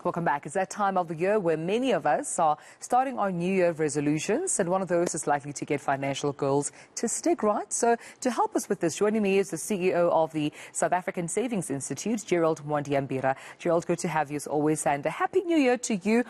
Welcome back. It's that time of the year where many of us are starting our New Year resolutions, and one of those is likely to get financial goals to stick, right? So to help us with this, joining me is the CEO of the South African Savings Institute, Gerald Mwandiambira. Gerald, good to have you as always, and a Happy New Year to you.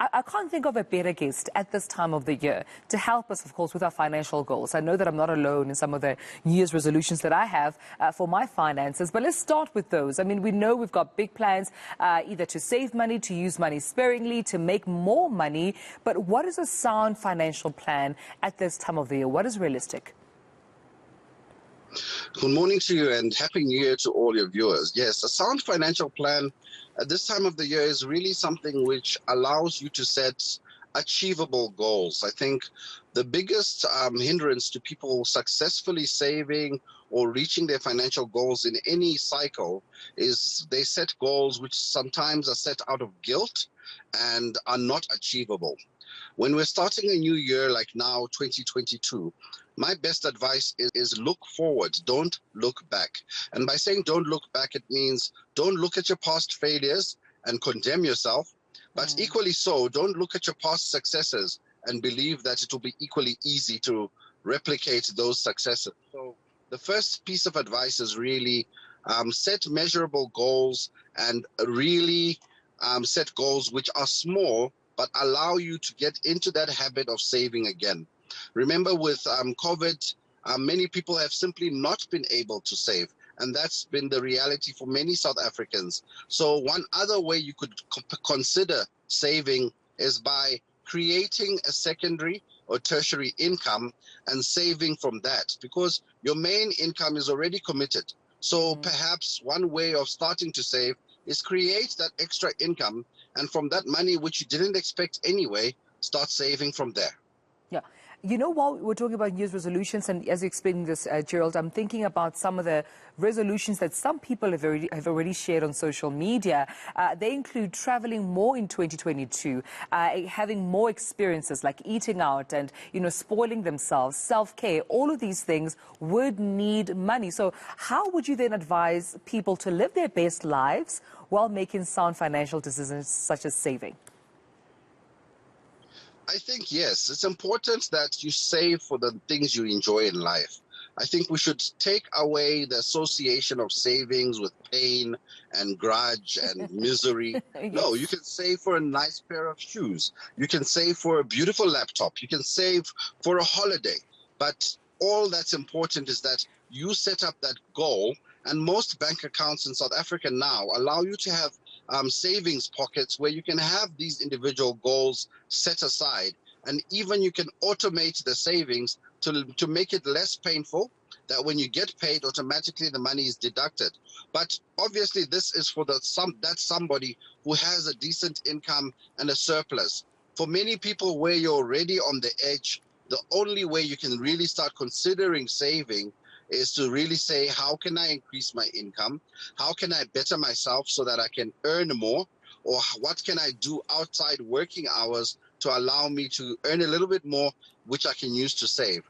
I can't think of a better guest at this time of the year to help us, of course, with our financial goals. I know that I'm not alone in some of the New Year's resolutions that I have for my finances, but let's start with those. I mean, we know we've got big plans, either to save money, to use money sparingly, to make more money. But what is a sound financial plan at this time of the year? What is realistic? Good morning to you and Happy New Year to all your viewers. Yes, a sound financial plan at this time of the year is really something which allows you to set achievable goals. I think the biggest hindrance to people successfully saving or reaching their financial goals in any cycle is they set goals which sometimes are set out of guilt and are not achievable. When we're starting a new year like now, 2022, my best advice is look forward, don't look back. And by saying don't look back, it means don't look at your past failures and condemn yourself. But equally so, don't look at your past successes and believe that it will be equally easy to replicate those successes. So the first piece of advice is really set measurable goals and really set goals which are small but allow you to get into that habit of saving again. Remember, with COVID, many people have simply not been able to save. And that's been the reality for many South Africans. So one other way you could consider saving is by creating a secondary or tertiary income and saving from that, because your main income is already committed. So perhaps one way of starting to save is create that extra income, and from that money, which you didn't expect anyway, start saving from there. Yeah. You know, while we're talking about New Year's resolutions, and as you explained this, Gerald, I'm thinking about some of the resolutions that some people have already shared on social media. They include traveling more in 2022, having more experiences like eating out and, spoiling themselves, self-care. All of these things would need money. So how would you then advise people to live their best lives while making sound financial decisions such as saving? I think, yes, it's important that you save for the things you enjoy in life. I think we should take away the association of savings with pain and grudge and misery. Yes. No, you can save for a nice pair of shoes. You can save for a beautiful laptop. You can save for a holiday. But all that's important is that you set up that goal. And most bank accounts in South Africa now allow you to have savings pockets where you can have these individual goals set aside, and even you can automate the savings to make it less painful, that when you get paid, automatically the money is deducted. But obviously this is for somebody who has a decent income and a surplus. For many people where you're already on the edge, the only way you can really start considering saving is to really say, how can I increase my income? How can I better myself so that I can earn more? Or what can I do outside working hours to allow me to earn a little bit more, which I can use to save?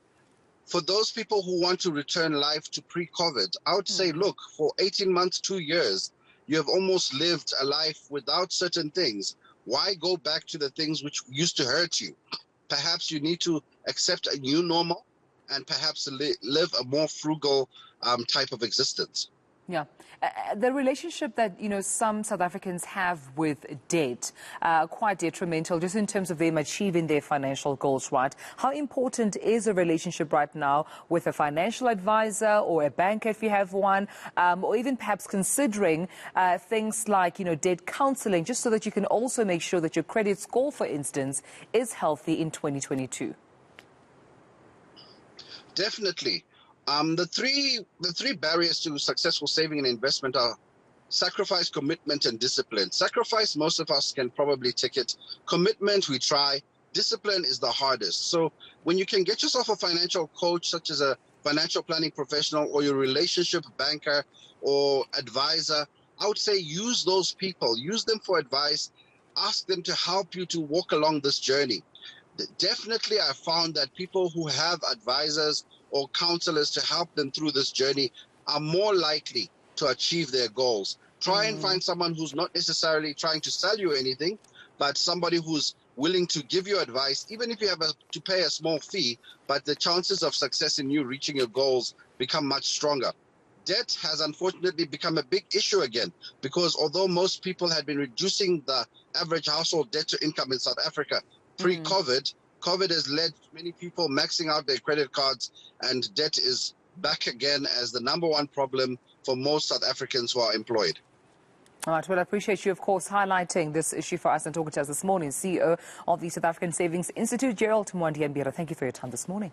For those people who want to return life to pre-COVID, I would say, look, for 18 months, 2 years, you have almost lived a life without certain things. Why go back to the things which used to hurt you? Perhaps you need to accept a new normal and perhaps live a more frugal type of existence. Yeah. The relationship that, some South Africans have with debt, quite detrimental just in terms of them achieving their financial goals, right? How important is a relationship right now with a financial advisor or a banker if you have one, or even perhaps considering things like, debt counseling, just so that you can also make sure that your credit score, for instance, is healthy in 2022? Definitely. The three barriers to successful saving and investment are sacrifice, commitment, and discipline. Sacrifice, most of us can probably take it. Commitment, we try. Discipline is the hardest. So when you can get yourself a financial coach, such as a financial planning professional or your relationship banker or advisor, I would say use those people. Use them for advice. Ask them to help you to walk along this journey. Definitely, I found that people who have advisors or counselors to help them through this journey are more likely to achieve their goals. Try and find someone who's not necessarily trying to sell you anything, but somebody who's willing to give you advice, even if you have to pay a small fee, but the chances of success in you reaching your goals become much stronger. Debt has unfortunately become a big issue again, because although most people had been reducing the average household debt to income in South Africa pre-COVID, COVID has led many people maxing out their credit cards, and debt is back again as the #1 problem for most South Africans who are employed. All right, well, I appreciate you, of course, highlighting this issue for us and talking to us this morning. CEO of the South African Savings Institute, Gerald Mwandiambira. Thank you for your time this morning.